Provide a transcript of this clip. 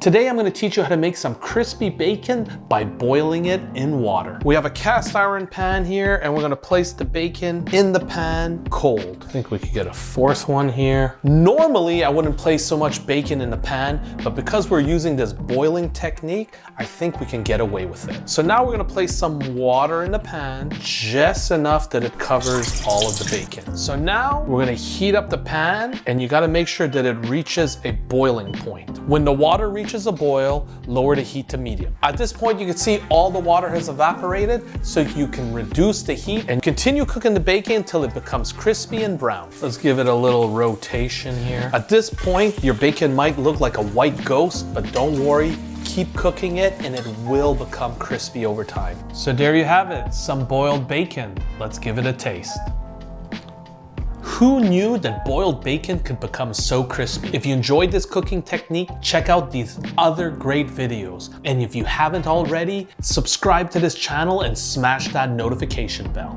Today I'm going to teach you how to make some crispy bacon by boiling it in water. We have a cast iron pan here and we're going to place the bacon in the pan cold. I think we could get a fourth one here. Normally I wouldn't place so much bacon in the pan, but because we're using this boiling technique, I think we can get away with it. So now we're going to place some water in the pan, just enough that it covers all of the bacon. So now we're going to heat up the pan and you got to make sure that it reaches a boiling point. When the water reaches a boil, lower the heat to medium. At this point, you can see all the water has evaporated, so you can reduce the heat and continue cooking the bacon until it becomes crispy and brown. Let's give it a little rotation here. At this point, your bacon might look like a white ghost, but don't worry, keep cooking it and it will become crispy over time. So there you have it, some boiled bacon. Let's give it a taste. Who knew that boiled bacon could become so crispy? If you enjoyed this cooking technique, check out these other great videos. And if you haven't already, subscribe to this channel and smash that notification bell.